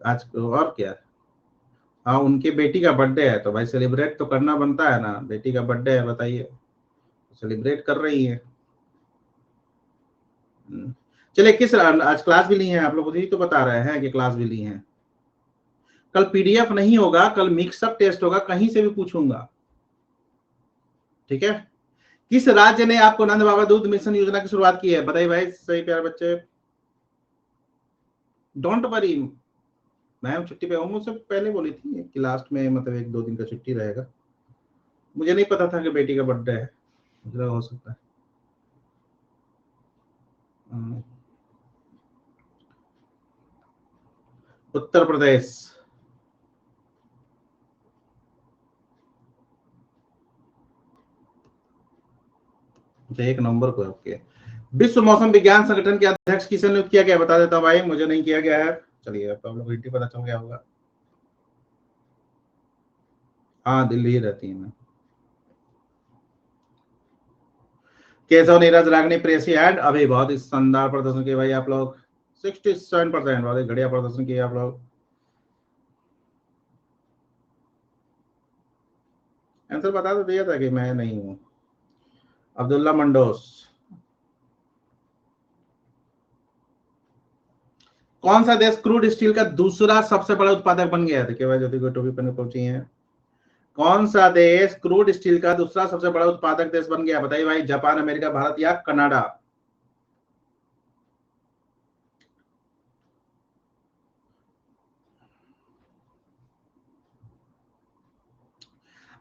आज और क्या। हाँ, उनके बेटी का बर्थडे है तो भाई सेलिब्रेट तो करना बनता है ना, बेटी का बर्थडे है, बताइए, सेलिब्रेट कर रही है। चलिए, किस आज क्लास भी ली है आप लोग, ही तो बता रहे हैं कि क्लास भी ली है। कल पीडीएफ नहीं होगा, कल मिक्सअप टेस्ट होगा, कहीं से भी पूछूंगा, ठीक है। किस राज्य ने आपको नंद बाबा दूध मिशन योजना की शुरुआत की है, बताइए भाई सही प्यारे बच्चे। डोंट वरी, मैम छुट्टी पे हूँ, मुझसे पहले बोली थी कि लास्ट में मतलब 1-2 दिन का छुट्टी रहेगा। मुझे नहीं पता था कि बेटी का बर्थडे है, मतलब हो सकता है। उत्तर प्रदेश। 1 नवंबर को ओके। विश्व मौसम विज्ञान संगठन के अध्यक्ष किसे नियुक्त किया गया, बता देता हूँ भाई, मुझे नहीं किया गया है। चलिए अब तो हम लोग पता चल गया होगा। हाँ दिल्ली ही रहती है। केशव नीरज रागनी प्रेसी एंड अभी बहुत ही शानदार प्रदर्शन किए भाई आप लोग, 67%, बहुत ही बढ़िया प्रदर्शन किए आप लोग। आंसर बता तो दिया था कि मैं नहीं हूं। अब्दुल्ला मंडोस। कौन सा देश क्रूड स्टील का दूसरा सबसे बड़ा उत्पादक बन गया? देखिए भाई ज्योति को टोपी पहने पहुंची है। कौन सा देश क्रूड स्टील का दूसरा सबसे बड़ा उत्पादक देश बन गया? बताइए भाई, जापान, अमेरिका, भारत या कनाडा?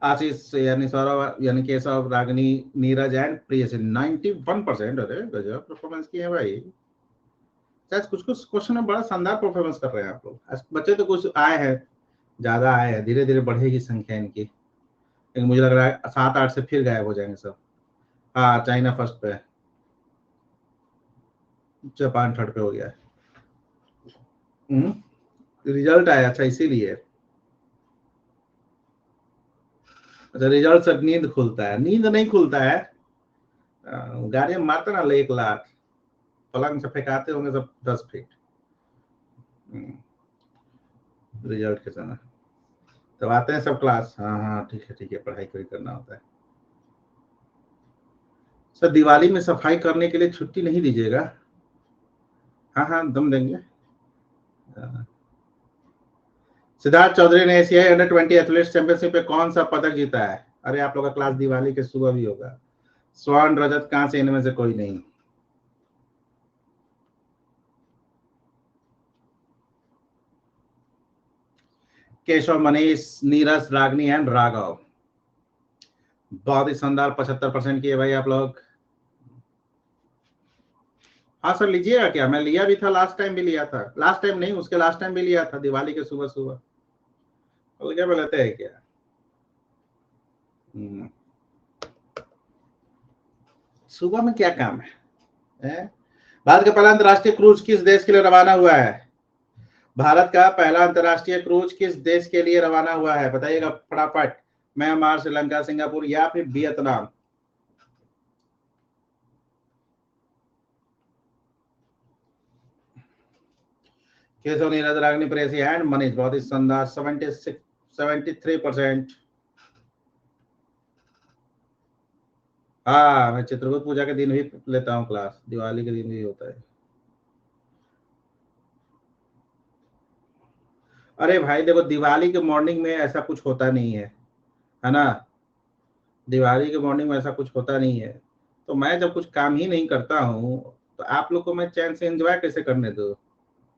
आशीष यानी सौरभ यानी केशव रागनी नीरज एंड प्रियसी 91%। अरे गजब परफॉर्मेंस की है भाई। शायद कुछ कुछ क्वेश्चन में बड़ा शानदार परफॉर्मेंस कर रहे हैं आप लोग। बच्चे तो कुछ आए हैं, ज्यादा आए हैं, धीरे धीरे बढ़ेगी संख्या इनकी, लेकिन मुझे लग रहा है 7-8 से फिर गायब हो जाएंगे सब। हाँ चाइना फर्स्ट पे, जापान थर्ड पे हो गया है। रिजल्ट आया, अच्छा इसीलिए। अच्छा रिजल्ट से नींद खुलता है? नींद नहीं खुलता है, गाड़ी में मारते ना 1 लाख, पलंग से फेंकाते होंगे सब 10 फीट रिजल्ट के समय। तब आते हैं सब क्लास, हाँ हाँ ठीक है, पढ़ाई कोई करना होता है। सर दिवाली में सफाई करने के लिए छुट्टी नहीं दीजिएगा? हाँ हाँ दम देंगे। सिद्धार्थ चौधरी ने एशियाई अंडर 20 एथलेटिक्स चैंपियनशिप में कौन सा पदक जीता है? अरे आप लोग का क्लास दिवाली के सुबह भी होगा। स्वर्ण, रजत, कांस्य, इनमें से कोई नहीं। केशव, मनीष, नीरज, रागनी एंड राघव। बहुत ही शानदार 75% किए भाई आप लोग। हाँ सर लीजिएगा क्या? मैं लिया भी था, लास्ट टाइम भी लिया था, लास्ट टाइम नहीं उसके लास्ट टाइम भी लिया था, दिवाली के सुबह सुबह। तो क्या बोलते हैं क्या? सुबह में क्या काम है? भारत का पहला अंतर्राष्ट्रीय क्रूज किस देश के लिए रवाना हुआ है? भारत का पहला अंतर्राष्ट्रीय क्रूज किस देश के लिए रवाना हुआ है? बताइएगा फटाफट। म्यांमार, श्रीलंका, सिंगापुर या फिर वियतनाम? केशव, नीरज, रागनी, प्रेसी एंड मनीष, बहुत ही शानदार 73%। हाँ मैं चित्रगुप्त पूजा के दिन भी लेता हूँ क्लास, दिवाली के दिन भी होता है। अरे भाई देखो, दिवाली के मॉर्निंग में ऐसा कुछ होता नहीं है ना? दिवाली के मॉर्निंग में ऐसा कुछ होता नहीं है, तो मैं जब कुछ काम ही नहीं करता हूँ तो आप लोग को मैं चैन से एंजॉय कैसे करने दूँ?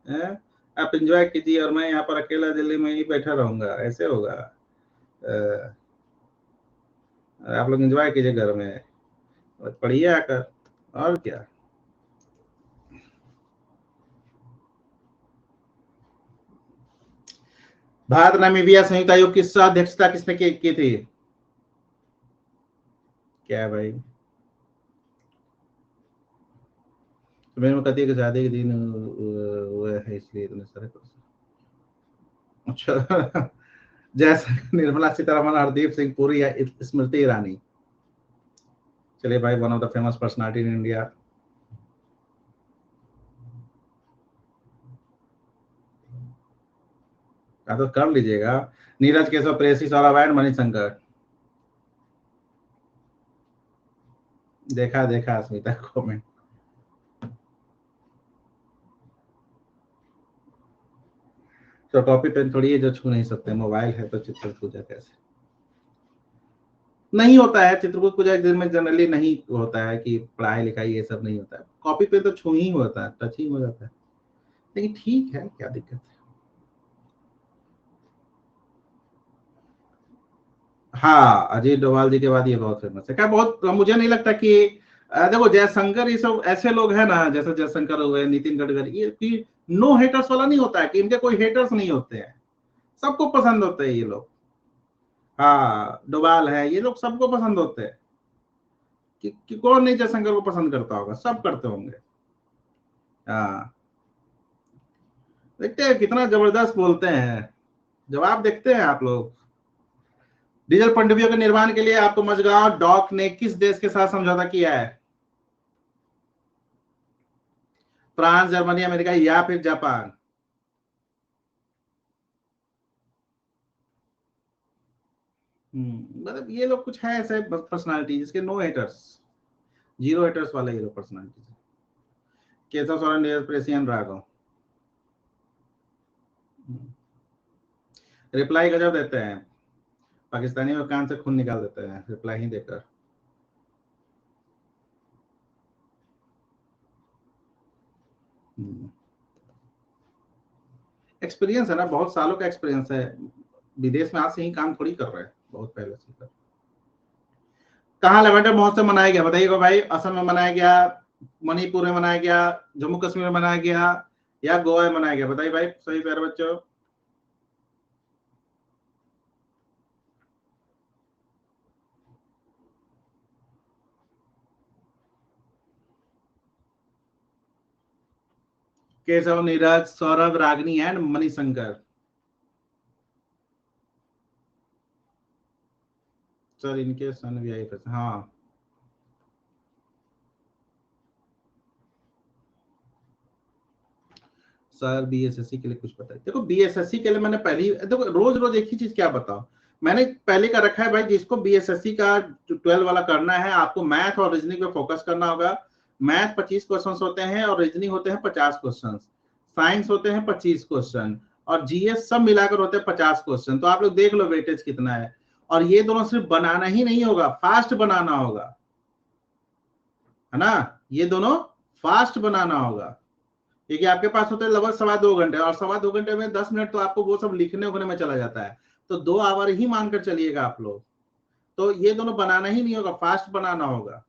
हैं? आप एंजॉय कीजिए और मैं यहाँ पर अकेला दिल्ली में ही बैठा रहूंगा, ऐसे होगा? आप लोग एंजॉय कीजिए घर में, पढ़िए आकर, और क्या। भारत नामीबिया संयुक्त आयोग की अध्यक्षता किसने की थी? क्या है भाई? तो मेरे कहती है कि शादी के दिन वो है इसलिए इतने सारे अच्छा जयशंकर, निर्मला सीतारमन, हरदीप सिंह पुरी या स्मृति ईरानी? चलिए भाई, one of the famous personality in India. तो कर लीजिएगा। नीरज, केशव, प्रेसी, सौरभ एंड मणिशंकर। देखा देखा स्मिता कमेंट। तो कॉपी पेन थोड़ी है जो छू नहीं सकते, मोबाइल है तो चित्र पूजा कैसे? नहीं होता है चित्रकूट पूजा एक दिन में, जनरली नहीं होता है कि पढ़ाई लिखाई ये सब नहीं होता है, कॉपी पे तो छू ही होता है, टच ही हो जाता है। लेकिन ठीक है, क्या दिक्कत है? हाँ अजय डोभाल जी के बाद ये बहुत फेमस है क्या? बहुत मुझे नहीं लगता कि देखो जयशंकर ये सब ऐसे लोग हैं ना, जैसे जयशंकर हुए, नितिन गडकरी, ये कि नो हेटर्स वाला नहीं होता है कि इनके कोई हेटर्स नहीं होते हैं, सबको पसंद होते हैं ये लोग। हाँ डोभाल है, ये लोग सबको पसंद होते हैं। कि कौन नहीं जयशंकर को पसंद करता होगा, सब करते होंगे। हाँ देखते हैं कितना जबरदस्त बोलते हैं, जवाब देखते हैं आप लोग। डीजल पनडुब्बियों के निर्माण के लिए आपको मजगांव डॉक ने किस देश के साथ समझौता किया है? फ्रांस, जर्मनी, अमेरिका या फिर जापान? मतलब ये लोग कुछ है ऐसे पर्सनालिटी जिसके नो हेटर्स, जीरो हेटर्स वाले ये लोग personality. Keshav Soren, Neeraj precision, Raghav. Reply गजब देते हैं, पाकिस्तानी में कान से खून निकाल देते हैं रिप्लाई ही देकर। एक्सपीरियंस है ना, बहुत सालों का एक्सपीरियंस है, विदेश में आज से ही काम थोड़ी कर रहे हैं, बहुत पहले से कर। कहाँ लेवेंडर महोत्सव मनाया गया बताइएगा भाई? असम में मनाया गया, मणिपुर में मनाया गया, जम्मू कश्मीर में मनाया गया या गोवा में मनाया गया? बताइए भाई सभी प्यारे बच्चों। केशव, नीरज, सौरभ, रागनी एंड मणिशंकर। सर इनके सन भी आई। हाँ सर बीएसएससी के लिए कुछ बताइए। देखो बीएसएससी के लिए मैंने पहली, देखो रोज रोज एक ही चीज क्या बताओ, मैंने पहले का रखा है भाई, जिसको बीएसएससी का 12 वाला करना है आपको मैथ और रीजनिंग पे फोकस करना होगा। मैथ 25 क्वेश्चन होते हैं और रीजनिंग होते हैं 50 क्वेश्चन, साइंस होते हैं 25 क्वेश्चन और जीएस सब मिलाकर होते हैं 50 क्वेश्चन। तो आप लोग देख लो वेटेज कितना है। और ये दोनों सिर्फ बनाना ही नहीं होगा, फास्ट बनाना होगा, है ना? ये दोनों फास्ट बनाना होगा, क्योंकि आपके पास होते हैं लगभग 2.25 घंटे और 2.25 घंटे में 10 मिनट तो आपको वो सब लिखने उखने में चला जाता है, तो 2 आवर ही मानकर चलिएगा आप लोग। तो ये दोनों बनाना ही नहीं होगा, फास्ट बनाना होगा,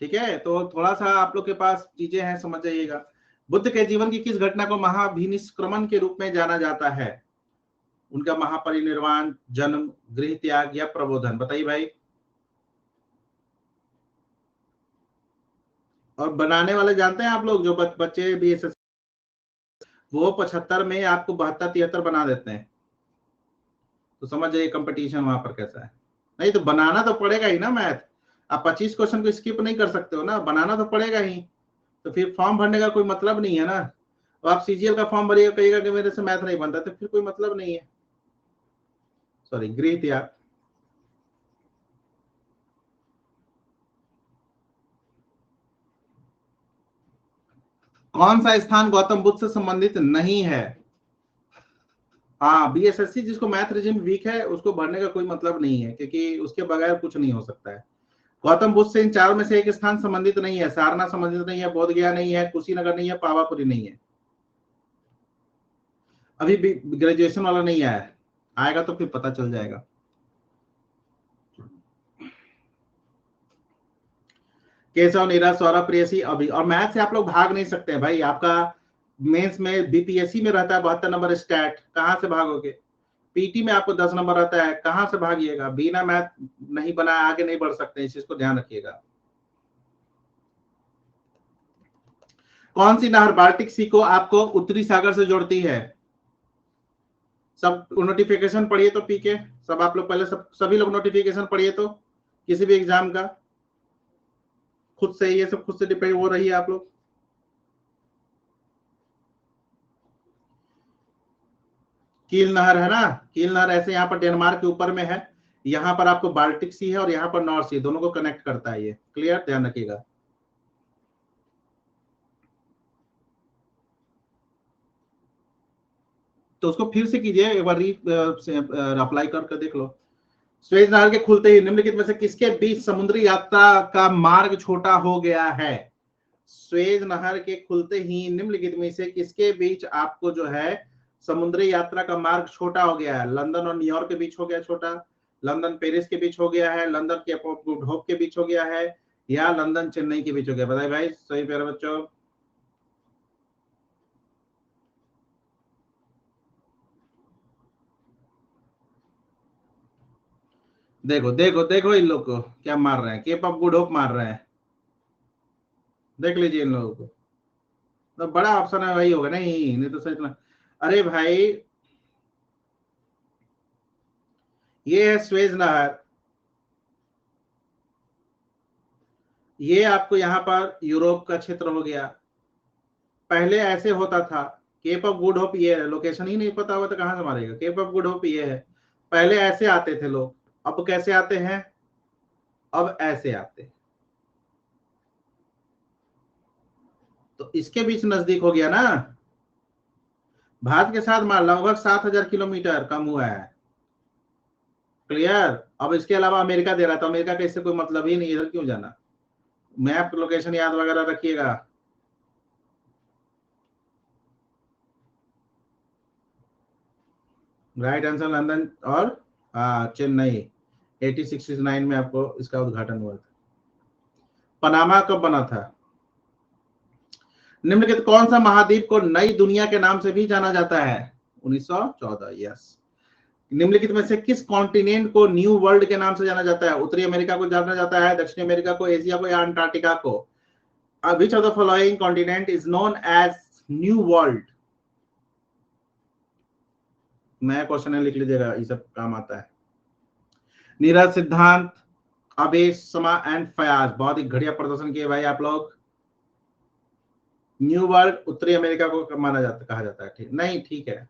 ठीक है? तो थोड़ा सा आप लोग के पास चीजें हैं, समझ जाइएगा। बुद्ध के जीवन की किस घटना को महाभिनिष्क्रमण के रूप में जाना जाता है? उनका महापरिनिर्वाण, जन्म, गृह त्याग या प्रबोधन? बताइए भाई। और बनाने वाले जानते हैं आप लोग, जो बच्चे भी वो 75 में आपको 72-73 बना देते हैं। तो समझ जाइए कंपटीशन वहां पर कैसा है। नहीं तो बनाना तो पड़ेगा ही ना मैथ, आप 25 क्वेश्चन को स्किप नहीं कर सकते हो ना, बनाना तो पड़ेगा ही। तो फिर फॉर्म भरने का कोई मतलब नहीं है ना। तो आप सीजीएल का फॉर्म भरिएगा, कहिएगा कि मेरे से मैथ नहीं बनता, तो फिर कोई मतलब नहीं है। सॉरी, गृह त्याग। कौन सा स्थान गौतम बुद्ध से संबंधित नहीं है? हाँ बीएसएससी जिसको मैथ रीजनिंग वीक है उसको भरने का कोई मतलब नहीं है, क्योंकि उसके बगैर कुछ नहीं हो सकता है। गौतम बुद्ध से इन चारों में से एक स्थान संबंधित नहीं है। सारनाथ संबंधित नहीं है, बोध गया नहीं है, कुशीनगर नहीं है, पावापुरी नहीं है। अभी भी ग्रेजुएशन वाला नहीं आया है, आएगा तो फिर पता चल जाएगा। केशव, नीरज, सौरभ, प्रेयसी, अभी। और मैथ से आप लोग भाग नहीं सकते हैं भाई, आपका मेंस में बीपीएससी में रहता है 72 नंबर स्टैट, कहां से भागोगे? पीटी में आपको 10 नंबर रहता है, कहां से भागिएगा? बिना मैथ नहीं बनाए आगे नहीं बढ़ सकते, इस चीज को ध्यान रखिएगा। कौन सी नहर बाल्टिक सी को आपको उत्तरी सागर से जोड़ती है? सब नोटिफिकेशन पढ़िए तो पीके, सब आप लोग पहले सभी लोग नोटिफिकेशन पढ़िए तो, किसी भी एग्जाम का खुद से, ये सब खुद से डिपेंड हो रही है आप लोग। कील नहर है ना, कील नहर ऐसे यहाँ पर डेनमार्क के ऊपर में है, यहाँ पर आपको बाल्टिक सी है और यहाँ पर नॉर्थ सी, दोनों को कनेक्ट करता है ये। क्लियर, ध्यान रखिएगा। तो उसको फिर से कीजिए एक बार, अप्लाई करके देख लो। स्वेज नहर के खुलते ही निम्नलिखित में से किसके बीच समुद्री यात्रा का मार्ग छोटा हो गया है? स्वेज नहर के खुलते ही निम्नलिखित में से किसके बीच आपको जो है समुद्री यात्रा का मार्ग छोटा हो गया है? लंदन और न्यूयॉर्क के बीच हो गया छोटा, लंदन पेरिस के बीच हो गया है, लंदन के होप के बीच हो गया है, या लंदन चेन्नई के बीच हो गया? बताइए भाई सही प्यारे बच्चों। देखो देखो देखो इन लोग को क्या मार रहे हैं, केप ऑफ गुड होप मार रहे हैं, देख लीजिए इन लोगों को। तो बड़ा ऑप्शन है, वही होगा। नहीं नहीं तो सच में, अरे भाई ये है स्वेज नहर, ये आपको यहाँ पर यूरोप का क्षेत्र हो गया। पहले ऐसे होता था, केप ऑफ गुड होप ये है, लोकेशन ही नहीं पता हुआ तो कहां से मारेगा। केप ऑफ गुड होप ये है, पहले ऐसे आते थे लोग, अब कैसे आते हैं, अब ऐसे आते। तो इसके बीच नजदीक हो गया ना, भारत के साथ मान लगभग 7,000 किलोमीटर कम हुआ है। क्लियर। अब इसके अलावा अमेरिका दे रहा था, अमेरिका का इससे कोई मतलब ही नहीं, इधर क्यों जाना। मैप लोकेशन याद वगैरह रखिएगा। राइट आंसर लंदन और चेन्नई 1869 में आपको इसका उद्घाटन हुआ था। पनामा कब बना था। निम्नलिखित कौन सा महाद्वीप को नई दुनिया के नाम से भी जाना जाता है। 1914। यस। निम्नलिखित में से किस कॉन्टिनेंट को न्यू वर्ल्ड के नाम से जाना जाता है। उत्तरी अमेरिका को जाना जाता है, दक्षिण अमेरिका को, एशिया को, या अंटार्कटिका को। Which of the following continent is known as new world. नया क्वेश्चन है, लिख लीजिएगा, ये सब काम आता है। नीरज, सिद्धांत, अबेश, समा एंड फयाज, बहुत ही घटिया प्रदर्शन किए भाई आप लोग। न्यू वर्ल्ड उत्तरी अमेरिका को माना जाता, कहा जाता है। ठीक नहीं, ठीक है,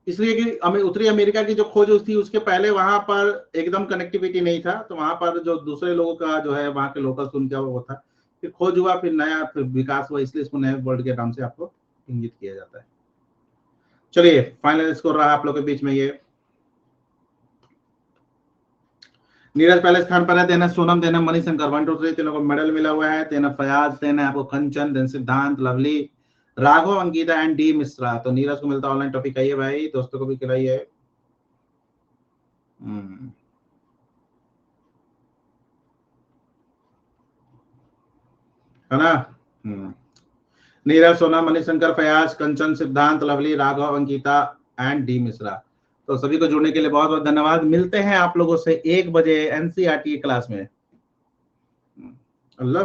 इसलिए कि उत्तरी अमेरिका की जो खोज थी उसके पहले वहां पर एकदम कनेक्टिविटी नहीं था, तो वहां पर जो दूसरे लोगों का जो है वहां के लोकल सुन क्या वो था, फिर खोज हुआ, फिर नया फिर विकास हुआ, इसलिए इसको नए वर्ल्ड के नाम से आपको इंगित किया जाता है। चलिए फाइनल स्कोर रहा आप लोग के बीच में ये। नीरज पहले स्थान पर है, देना सोनम, देना मणिशंकर, 1 2 3 तीनों को मेडल मिला हुआ है। देना फयाज, देना आपको कंचन, देन सिद्धांत, lovely, Raghav, Ankita and D Mishra. तो नीरज को मिलता ऑनलाइन टॉपिक आइए भाई, दोस्तों को भी खिलाइए। है ना। नीरज, सोनम, मणिशंकर, फयाज, कंचन, सिद्धांत, lovely, Raghav, Ankita and D Mishra. तो सभी को जुड़ने के लिए बहुत बहुत धन्यवाद। मिलते हैं आप लोगों से 1 बजे एनसीईआरटी क्लास में। अल्लाह,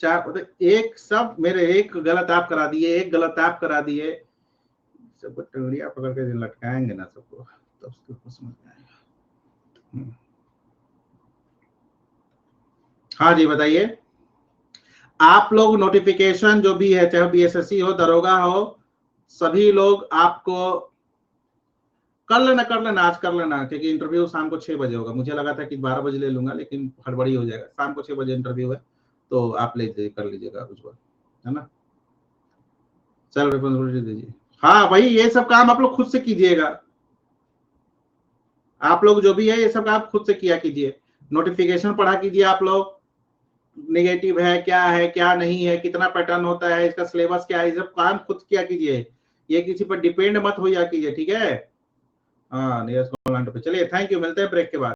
चार एक सब मेरे एक गलत आप करा दिए, एक गलत आप करा दिए, सबको टंगड़िया पकड़ के लटकाएंगे ना सबको, तब सबको समझ में आएगा। हाँ जी बताइए। आप लोग नोटिफिकेशन जो भी है, चाहे बीएसएससी हो, दरोगा हो, सभी लोग आपको कर लेना, आज कर लेना, क्योंकि इंटरव्यू शाम को 6 बजे होगा। मुझे लगा था कि 12 बजे ले लूंगा, लेकिन हड़बड़ी हो जाएगा। शाम को 6 बजे इंटरव्यू है, तो आप कर लीजिएगा उस बार, है ना। सेल्फ रिस्पॉन्सिबिलिटी दीजिए। हाँ भाई, ये सब काम आप लोग खुद से कीजिएगा। आप लोग जो भी है ये सब आप खुद से किया कीजिए। नोटिफिकेशन पढ़ा कीजिए आप लोग, नेगेटिव है क्या नहीं है, कितना पैटर्न होता है, इसका सिलेबस क्या है, ये सब काम खुद किया कीजिए। ये किसी पर डिपेंड मत हो जा कीजिए, ठीक है। हाँ नीरज को। चलिए थैंक यू, मिलते हैं ब्रेक के बाद।